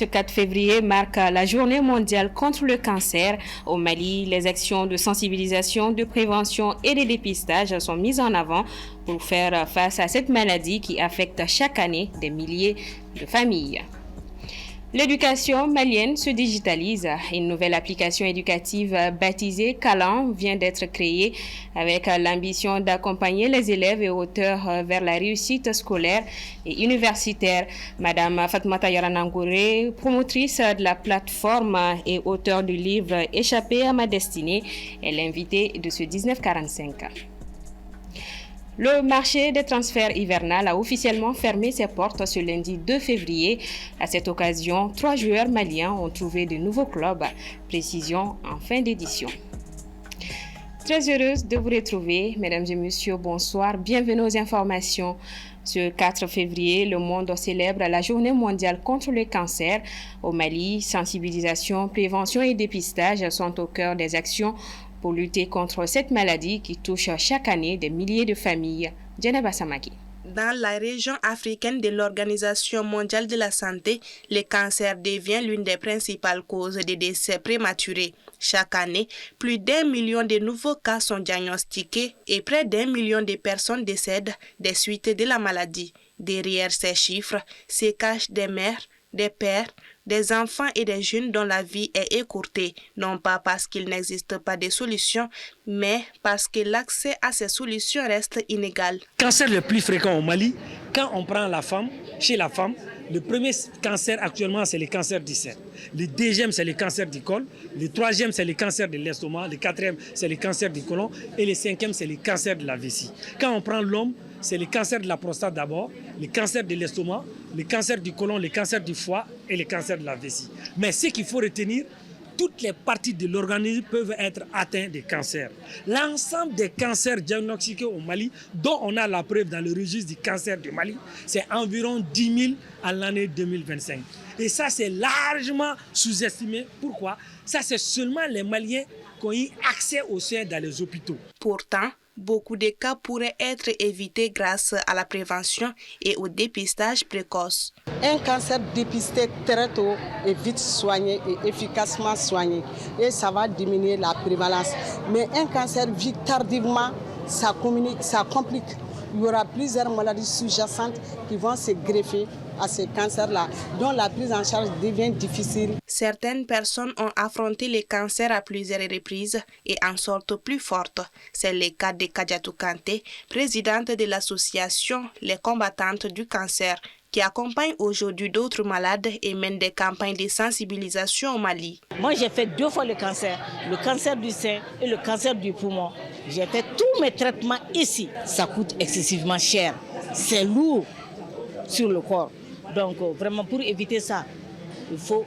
Ce 4 février marque la journée mondiale contre le cancer. Au Mali, les actions de sensibilisation, de prévention et de dépistage sont mises en avant pour faire face à cette maladie qui affecte chaque année des milliers de familles. L'éducation malienne se digitalise. Une nouvelle application éducative baptisée Kalan vient d'être créée avec l'ambition d'accompagner les élèves et auteurs vers la réussite scolaire et universitaire. Madame Fatmata Yaranangouré, promotrice de la plateforme et auteure du livre Échapper à ma destinée, est l'invitée de ce 1945. Le marché des transferts hivernal a officiellement fermé ses portes ce lundi 2 février. À cette occasion, 3 joueurs maliens ont trouvé de nouveaux clubs. Précision en fin d'édition. Très heureuse de vous retrouver, mesdames et messieurs, bonsoir. Bienvenue aux informations. Ce 4 février, le monde célèbre la journée mondiale contre le cancer. Au Mali, sensibilisation, prévention et dépistage sont au cœur des actions pour lutter contre cette maladie qui touche chaque année des milliers de familles. Djeneba Samaki. Dans la région africaine de l'Organisation mondiale de la santé, le cancer devient l'une des principales causes de décès prématurés. Chaque année, plus d'1 million de nouveaux cas sont diagnostiqués et près d'1 million de personnes décèdent des suites de la maladie. Derrière ces chiffres se cachent des mères, des pères, des enfants et des jeunes dont la vie est écourtée, non pas parce qu'il n'existe pas de solutions, mais parce que l'accès à ces solutions reste inégal. Le cancer le plus fréquent au Mali, quand on prend la femme, chez la femme, le premier cancer actuellement c'est le cancer du sein. Le deuxième c'est le cancer du col, le troisième c'est le cancer de l'estomac, le quatrième c'est le cancer du côlon et le cinquième c'est le cancer de la vessie. Quand on prend l'homme, c'est le cancer de la prostate d'abord, le cancer de l'estomac, le cancer du côlon, le cancer du foie et le cancer de la vessie. Mais ce qu'il faut retenir, toutes les parties de l'organisme peuvent être atteintes de cancer. L'ensemble des cancers diagnostiqués au Mali, dont on a la preuve dans le registre du cancer du Mali, c'est environ 10 000 à l'année 2025. Et ça, c'est largement sous-estimé. Pourquoi? Ça, c'est seulement les Maliens qui ont eu accès aux soins dans les hôpitaux. Pourtant, beaucoup de cas pourraient être évités grâce à la prévention et au dépistage précoce. Un cancer dépisté très tôt est vite soigné et efficacement soigné et ça va diminuer la prévalence. Mais un cancer vu tardivement, ça complique. Il y aura plusieurs maladies sous-jacentes qui vont se greffer à ces cancers-là, dont la prise en charge devient difficile. Certaines personnes ont affronté le cancer à plusieurs reprises et en sortent plus fortes. C'est le cas de Kadiatou Kanté, présidente de l'association Les Combattantes du Cancer, qui accompagne aujourd'hui d'autres malades et mène des campagnes de sensibilisation au Mali. Moi, j'ai fait 2 fois le cancer du sein et le cancer du poumon. J'ai fait tous mes traitements ici. Ça coûte excessivement cher. C'est lourd sur le corps. Donc, vraiment, pour éviter ça, il faut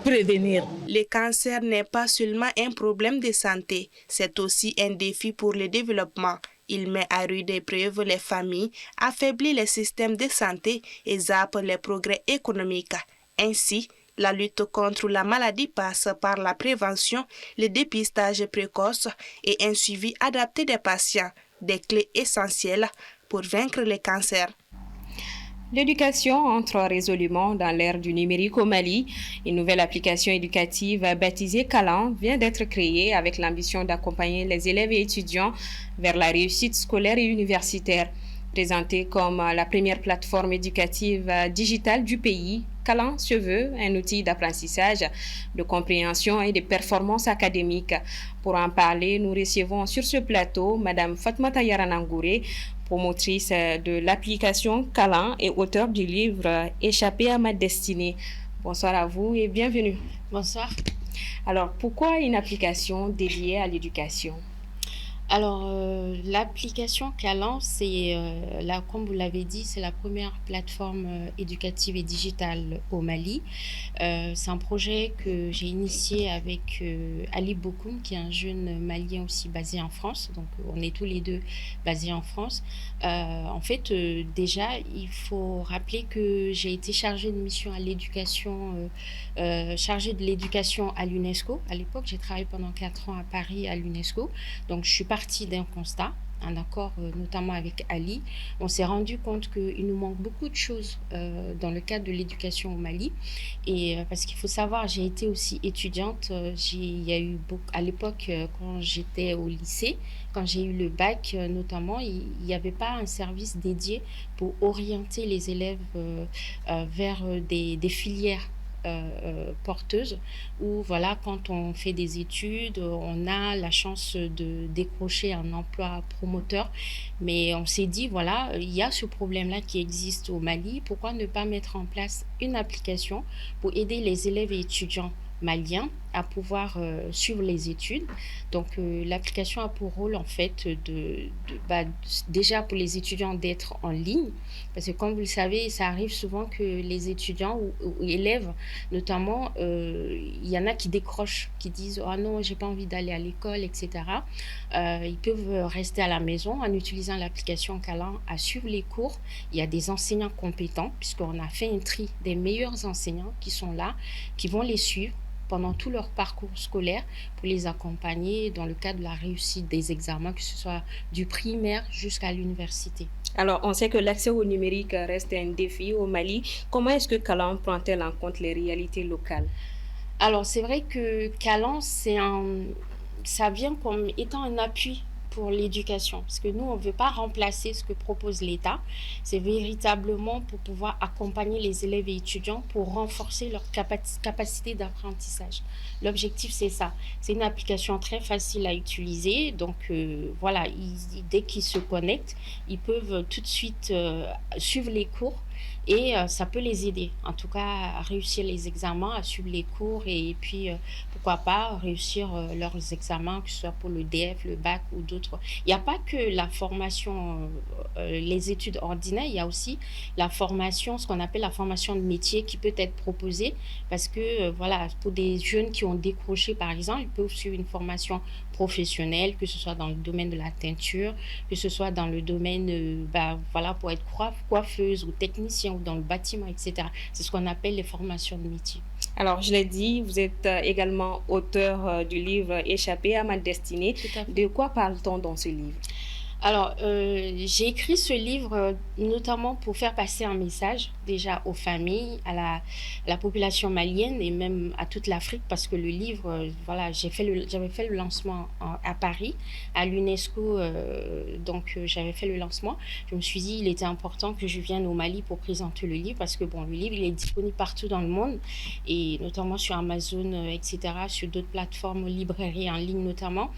prévenir. Le cancer n'est pas seulement un problème de santé, c'est aussi un défi pour le développement. Il met à rude épreuve les familles, affaiblit les systèmes de santé et zappe les progrès économiques. Ainsi, la lutte contre la maladie passe par la prévention, le dépistage précoce et un suivi adapté des patients, des clés essentielles pour vaincre les cancers. L'éducation entre résolument dans l'ère du numérique au Mali. Une nouvelle application éducative baptisée Kalan vient d'être créée avec l'ambition d'accompagner les élèves et étudiants vers la réussite scolaire et universitaire. Présentée comme la première plateforme éducative digitale du pays, Kalan se veut un outil d'apprentissage, de compréhension et de performance académique. Pour en parler, nous recevons sur ce plateau Madame Fatmata Yaranangouré, promotrice de l'application Kalan et auteure du livre Échapper à ma destinée. Bonsoir à vous et bienvenue. Bonsoir. Alors, pourquoi une application dédiée à l'éducation? Alors, l'application Kalan, c'est, comme vous l'avez dit, c'est la première plateforme éducative et digitale au Mali. C'est un projet que j'ai initié avec Ali Bokoum, qui est un jeune Malien aussi basé en France. Donc, on est tous les deux basés en France. En fait, déjà, il faut rappeler que j'ai été chargée de mission à l'éducation, chargée de l'éducation à l'UNESCO. À l'époque, j'ai travaillé pendant 4 ans à Paris à l'UNESCO. Donc, je suis partie d'un constat un accord notamment avec Ali, on s'est rendu compte qu'il nous manque beaucoup de choses dans le cadre de l'éducation au Mali. Et parce qu'il faut savoir, j'ai été aussi étudiante. Il y a eu à l'époque, quand j'étais au lycée, quand j'ai eu le bac notamment, il n'y avait pas un service dédié pour orienter les élèves vers des filières porteuses où voilà, quand on fait des études, on a la chance de décrocher un emploi promoteur. Mais on s'est dit, voilà, il y a ce problème-là qui existe au Mali. Pourquoi ne pas mettre en place une application pour aider les élèves et étudiants maliens à pouvoir suivre les études. Donc l'application a pour rôle en fait déjà pour les étudiants d'être en ligne, parce que comme vous le savez, ça arrive souvent que les étudiants ou élèves notamment, il y en a qui décrochent, qui disent ah non, j'ai pas envie d'aller à l'école, etc. Ils peuvent rester à la maison en utilisant l'application Calan à suivre les cours. Il y a des enseignants compétents, puisqu'on a fait un tri des meilleurs enseignants qui sont là, qui vont les suivre pendant tout leur parcours scolaire pour les accompagner dans le cadre de la réussite des examens, que ce soit du primaire jusqu'à l'université. Alors, on sait que l'accès au numérique reste un défi au Mali. Comment est-ce que Calan prend-elle en compte les réalités locales? Alors, c'est vrai que Calan, ça vient comme étant un appui pour l'éducation, parce que nous, on ne veut pas remplacer ce que propose l'État. C'est véritablement pour pouvoir accompagner les élèves et étudiants pour renforcer leur capacité d'apprentissage. L'objectif, c'est ça. C'est une application très facile à utiliser. Donc, voilà, dès qu'ils se connectent, ils peuvent tout de suite suivre les cours. Et ça peut les aider, en tout cas, à réussir les examens, à suivre les cours et puis, pourquoi pas, réussir leurs examens, que ce soit pour le DF, le bac ou d'autres. Il n'y a pas que la formation, les études ordinaires, il y a aussi la formation, ce qu'on appelle la formation de métier qui peut être proposée parce que, voilà, pour des jeunes qui ont décroché, par exemple, ils peuvent suivre une formation professionnelle, que ce soit dans le domaine de la teinture, que ce soit dans le domaine, voilà, pour être coiffeuse ou technicien ou dans le bâtiment, etc. C'est ce qu'on appelle les formations de métier. Alors, je l'ai dit, vous êtes également auteur du livre Échappé à ma destinée. De quoi parle-t-on dans ce livre? Alors, j'ai écrit ce livre notamment pour faire passer un message déjà aux familles, à la population malienne et même à toute l'Afrique, parce que le livre, voilà, j'avais fait le lancement à Paris, à l'UNESCO, donc j'avais fait le lancement. Je me suis dit, il était important que je vienne au Mali pour présenter le livre, parce que bon, le livre, il est disponible partout dans le monde, et notamment sur Amazon, etc., sur d'autres plateformes, librairies en ligne notamment.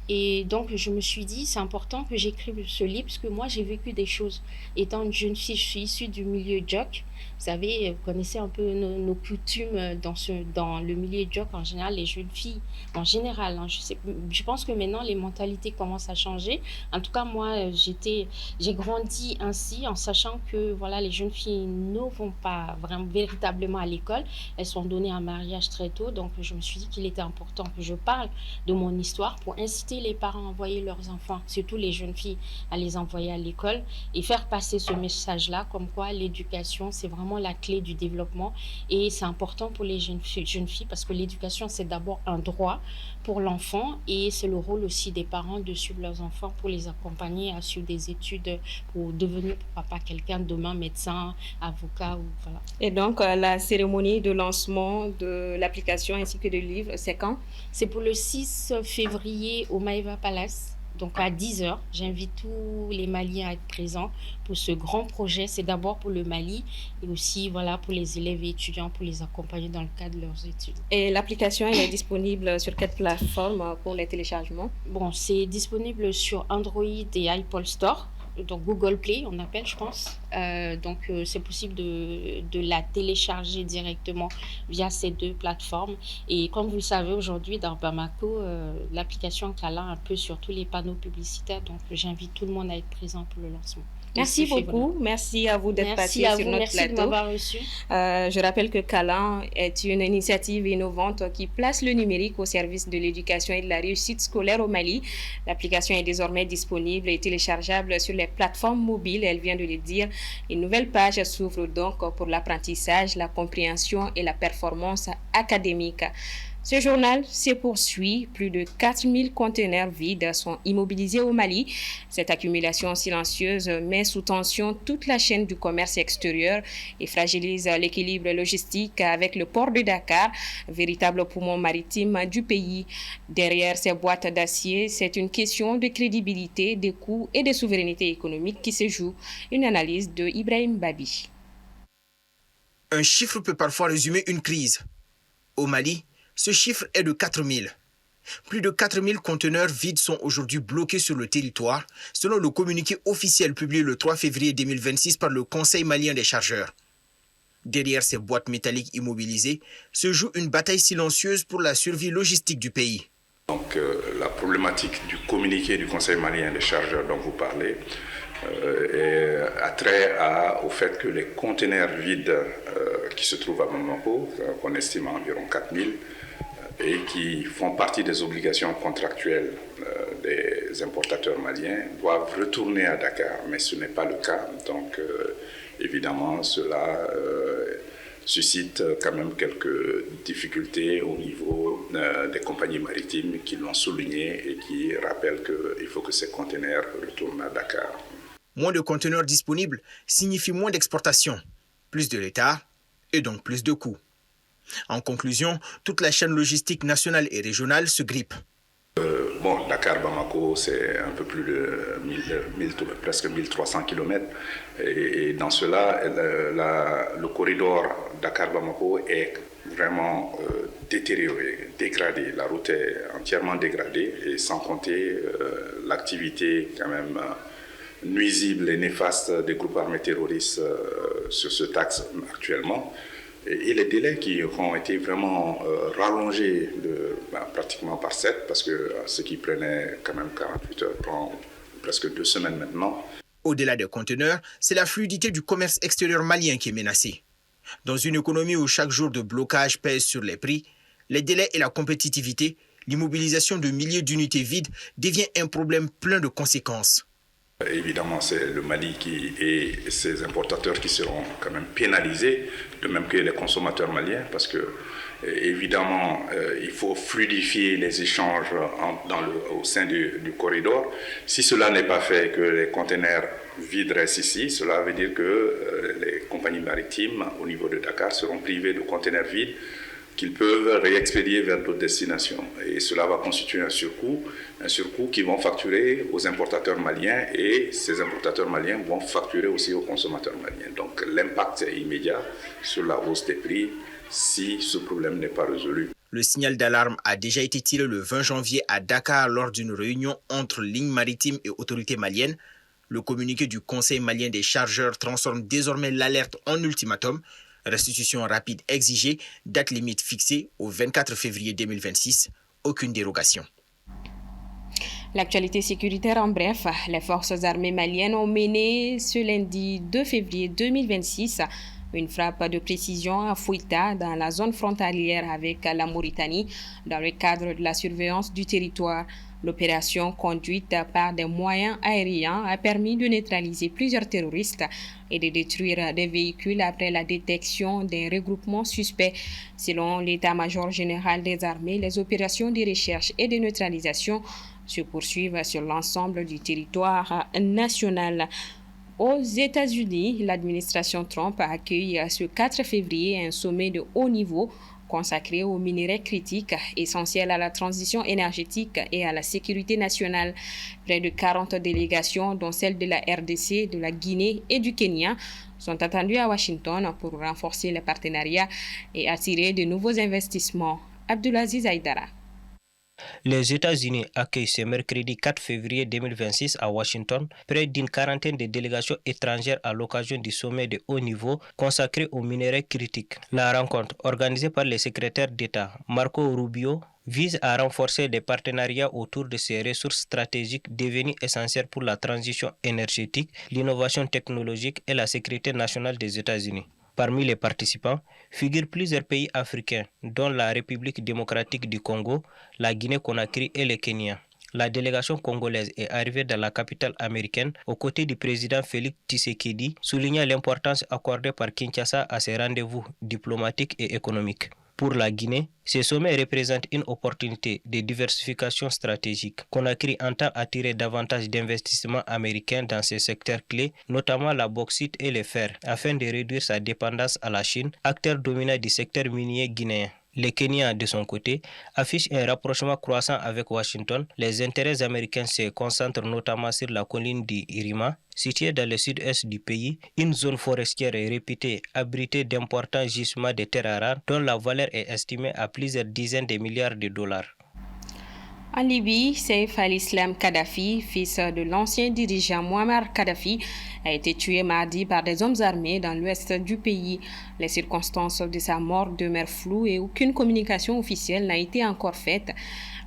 Et donc, je me suis dit, c'est important que j'écrive ce livre, parce que moi, j'ai vécu des choses. Étant une jeune fille, je suis issue du milieu jock. Vous savez, vous connaissez un peu nos coutumes dans le milieu jock en général, les jeunes filles en général. Hein, je pense que maintenant, les mentalités commencent à changer. En tout cas, moi, j'ai grandi ainsi, en sachant que voilà, les jeunes filles ne vont pas véritablement à l'école. Elles sont données en mariage très tôt. Donc, je me suis dit qu'il était important que je parle de mon histoire pour inciter les parents à envoyer leurs enfants, surtout les jeunes filles, à les envoyer à l'école et faire passer ce message-là, comme quoi l'éducation, c'est vraiment la clé du développement et c'est important pour les jeunes filles parce que l'éducation, c'est d'abord un droit pour l'enfant et c'est le rôle aussi des parents de suivre leurs enfants pour les accompagner à suivre des études pour devenir, pourquoi pas, quelqu'un demain, médecin, avocat ou voilà. Et donc, la cérémonie de lancement de l'application ainsi que du livre, c'est quand? C'est pour le 6 février au Maeva Palace. Donc à 10h, j'invite tous les Maliens à être présents pour ce grand projet. C'est d'abord pour le Mali et aussi voilà, pour les élèves et étudiants, pour les accompagner dans le cadre de leurs études. Et l'application, elle est disponible sur quelle plateforme pour les téléchargements? Bon, c'est disponible sur Android et Apple Store. Donc Google Play, on appelle, je pense. Donc c'est possible de la télécharger directement via ces deux plateformes. Et comme vous le savez, aujourd'hui dans Bamako, l'application Calan un peu sur tous les panneaux publicitaires. Donc j'invite tout le monde à être présent pour le lancement. Merci beaucoup. Merci à vous d'être passé sur notre plateau. Merci de m'avoir reçu. Je rappelle que Calan est une initiative innovante qui place le numérique au service de l'éducation et de la réussite scolaire au Mali. L'application est désormais disponible et téléchargeable sur les plateformes mobiles. Elle vient de le dire. Une nouvelle page s'ouvre donc pour l'apprentissage, la compréhension et la performance académique. Ce journal se poursuit. Plus de 4000 conteneurs vides sont immobilisés au Mali. Cette accumulation silencieuse met sous tension toute la chaîne du commerce extérieur et fragilise l'équilibre logistique avec le port de Dakar, véritable poumon maritime du pays. Derrière ces boîtes d'acier, c'est une question de crédibilité, de coûts et de souveraineté économique qui se joue. Une analyse de Ibrahim Babi. Un chiffre peut parfois résumer une crise. Au Mali, ce chiffre est de 4000. Plus de 4000 conteneurs vides sont aujourd'hui bloqués sur le territoire, selon le communiqué officiel publié le 3 février 2026 par le Conseil malien des chargeurs. Derrière ces boîtes métalliques immobilisées se joue une bataille silencieuse pour la survie logistique du pays. Donc la problématique du communiqué du Conseil malien des chargeurs dont vous parlez a trait au fait que les conteneurs vides qui se trouvent à Bamako, qu'on estime à environ 4000, et qui font partie des obligations contractuelles des importateurs maliens, doivent retourner à Dakar, mais ce n'est pas le cas. Donc évidemment, cela suscite quand même quelques difficultés au niveau des compagnies maritimes qui l'ont souligné et qui rappellent qu'il faut que ces conteneurs retournent à Dakar. Moins de conteneurs disponibles signifie moins d'exportation, plus de retard et donc plus de coûts. En conclusion, toute la chaîne logistique nationale et régionale se grippe. Dakar-Bamako, c'est un peu plus de presque 1300 km. Et dans cela, le corridor Dakar-Bamako est vraiment détérioré, dégradé. La route est entièrement dégradée, et sans compter l'activité quand même nuisible et néfaste des groupes armés terroristes sur ce axe actuellement. Et les délais qui ont été vraiment rallongés pratiquement par 7, parce que ce qui prenait quand même 48 heures prend presque 2 semaines maintenant. Au-delà des conteneurs, c'est la fluidité du commerce extérieur malien qui est menacée. Dans une économie où chaque jour de blocage pèse sur les prix, les délais et la compétitivité, l'immobilisation de milliers d'unités vides devient un problème plein de conséquences. Évidemment, c'est le Mali et ses importateurs qui seront quand même pénalisés, de même que les consommateurs maliens, parce que évidemment, il faut fluidifier les échanges au sein du corridor. Si cela n'est pas fait, que les conteneurs vides restent ici, cela veut dire que les compagnies maritimes au niveau de Dakar seront privées de conteneurs vides qu'ils peuvent réexpédier vers d'autres destinations. Et cela va constituer un surcoût qu'ils vont facturer aux importateurs maliens, et ces importateurs maliens vont facturer aussi aux consommateurs maliens. Donc l'impact est immédiat sur la hausse des prix si ce problème n'est pas résolu. Le signal d'alarme a déjà été tiré le 20 janvier à Dakar lors d'une réunion entre lignes maritimes et autorités maliennes. Le communiqué du Conseil malien des chargeurs transforme désormais l'alerte en ultimatum. Restitution rapide exigée, date limite fixée au 24 février 2026. Aucune dérogation. L'actualité sécuritaire en bref, les forces armées maliennes ont mené ce lundi 2 février 2026 une frappe de précision à Fouita dans la zone frontalière avec la Mauritanie dans le cadre de la surveillance du territoire. L'opération conduite par des moyens aériens a permis de neutraliser plusieurs terroristes et de détruire des véhicules après la détection d'un regroupement suspect. Selon l'état-major général des armées, les opérations de recherche et de neutralisation se poursuivent sur l'ensemble du territoire national. Aux États-Unis, l'administration Trump a accueilli ce 4 février un sommet de haut niveau consacré aux minerais critiques essentiels à la transition énergétique et à la sécurité nationale. Près de 40 délégations, dont celles de la RDC, de la Guinée et du Kenya, sont attendues à Washington pour renforcer les partenariats et attirer de nouveaux investissements. Abdulaziz Aïdara. Les États-Unis accueillent ce mercredi 4 février 2026 à Washington près d'une quarantaine de délégations étrangères à l'occasion du sommet de haut niveau consacré aux minerais critiques. La rencontre, organisée par le secrétaire d'État Marco Rubio, vise à renforcer des partenariats autour de ces ressources stratégiques devenues essentielles pour la transition énergétique, l'innovation technologique et la sécurité nationale des États-Unis. Parmi les participants figurent plusieurs pays africains, dont la République démocratique du Congo, la Guinée-Conakry et le Kenya. La délégation congolaise est arrivée dans la capitale américaine aux côtés du président Félix Tshisekedi, soulignant l'importance accordée par Kinshasa à ces rendez-vous diplomatiques et économiques. Pour la Guinée, ce sommet représente une opportunité de diversification stratégique. Conakry entend attirer davantage d'investissements américains dans ces secteurs clés, notamment la bauxite et le fer, afin de réduire sa dépendance à la Chine, acteur dominant du secteur minier guinéen. Le Kenya, de son côté, affiche un rapprochement croissant avec Washington. Les intérêts américains se concentrent notamment sur la colline d'Irima, située dans le sud-est du pays, une zone forestière réputée abritée d'importants gisements de terres rares dont la valeur est estimée à plusieurs dizaines de milliards de dollars. En Libye, Saif al-Islam Kadhafi, fils de l'ancien dirigeant Muammar Kadhafi, a été tué mardi par des hommes armés dans l'ouest du pays. Les circonstances de sa mort demeurent floues et aucune communication officielle n'a été encore faite.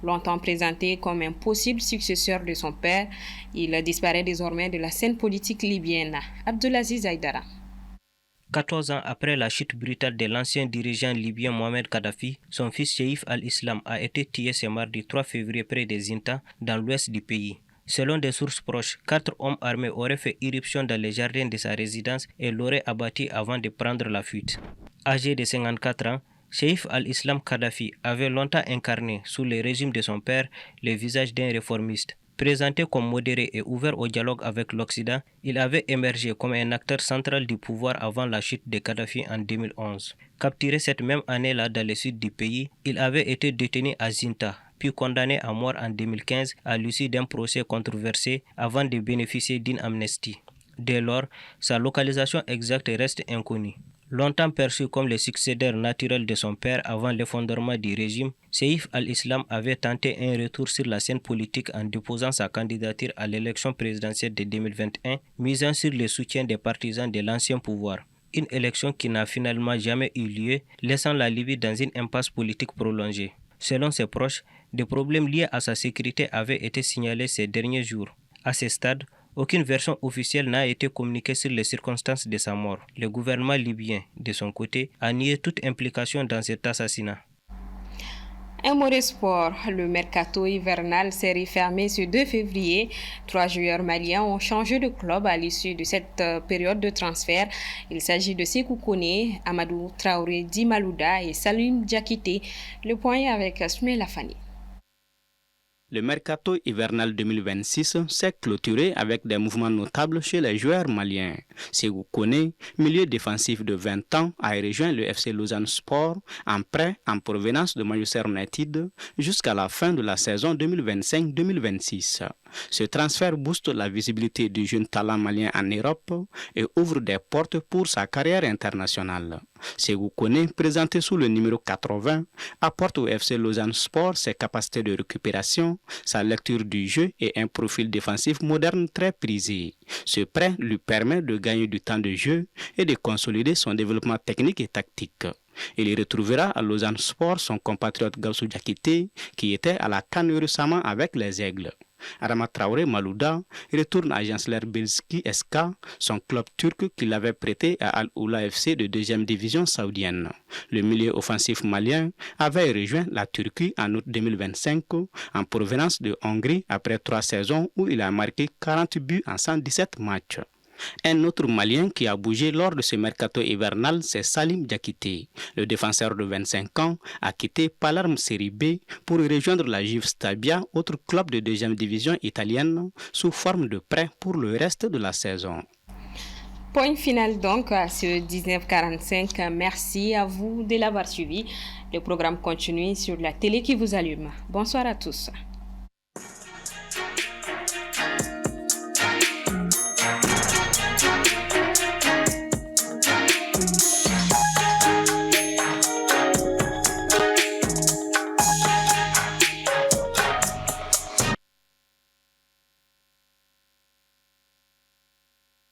Longtemps présenté comme un possible successeur de son père, il disparaît désormais de la scène politique libyenne. Abdelaziz Aïdara. 14 ans après la chute brutale de l'ancien dirigeant libyen Mohamed Kadhafi, son fils Saif al-Islam a été tué ce mardi 3 février près de Zinta, dans l'ouest du pays. Selon des sources proches, 4 hommes armés auraient fait irruption dans les jardins de sa résidence et l'auraient abattu avant de prendre la fuite. Âgé de 54 ans, Saif al-Islam Kadhafi avait longtemps incarné, sous le régime de son père, le visage d'un réformiste. Présenté comme modéré et ouvert au dialogue avec l'Occident, il avait émergé comme un acteur central du pouvoir avant la chute de Kadhafi en 2011. Capturé cette même année-là dans le sud du pays, il avait été détenu à Zinta, puis condamné à mort en 2015 à l'issue d'un procès controversé avant de bénéficier d'une amnistie. Dès lors, sa localisation exacte reste inconnue. Longtemps perçu comme le successeur naturel de son père avant l'effondrement du régime, Saif al-Islam avait tenté un retour sur la scène politique en déposant sa candidature à l'élection présidentielle de 2021, misant sur le soutien des partisans de l'ancien pouvoir. Une élection qui n'a finalement jamais eu lieu, laissant la Libye dans une impasse politique prolongée. Selon ses proches, des problèmes liés à sa sécurité avaient été signalés ces derniers jours. À ce stade, aucune version officielle n'a été communiquée sur les circonstances de sa mort. Le gouvernement libyen, de son côté, a nié toute implication dans cet assassinat. Un mot de sport. Le mercato hivernal s'est refermé ce 2 février. 3 joueurs maliens ont changé de club à l'issue de cette période de transfert. Il s'agit de Sékou Koné, Amadou Traoré Di Malouda et Salim Diakité. Le point est avec Smaïla Fani. Le mercato hivernal 2026 s'est clôturé avec des mouvements notables chez les joueurs maliens. Sékou Koné, milieu défensif de 20 ans, a rejoint le FC Lausanne Sport en prêt en provenance de Manchester United jusqu'à la fin de la saison 2025-2026. Ce transfert booste la visibilité du jeune talent malien en Europe et ouvre des portes pour sa carrière internationale. Sékou Koné, présenté sous le numéro 80, apporte au FC Lausanne Sport ses capacités de récupération, sa lecture du jeu et un profil défensif moderne très prisé. Ce prêt lui permet de gagner du temps de jeu et de consolider son développement technique et tactique. Il y retrouvera à Lausanne Sport son compatriote Gaussou Diakité qui était à la CAN récemment avec les Aigles. Adama Traoré Malouda retourne à Jansler Belski SK, son club turc qu'il avait prêté à Al-Oula FC de 2e division saoudienne. Le milieu offensif malien avait rejoint la Turquie en août 2025 en provenance de Hongrie après 3 saisons où il a marqué 40 buts en 117 matchs. Un autre Malien qui a bougé lors de ce mercato hivernal, c'est Salim Diakité. Le défenseur de 25 ans a quitté Palerme Série B pour rejoindre la Juve Stabia, autre club de 2e division italienne, sous forme de prêt pour le reste de la saison. Point final donc à ce 19h45. Merci à vous de l'avoir suivi. Le programme continue sur la télé qui vous allume. Bonsoir à tous.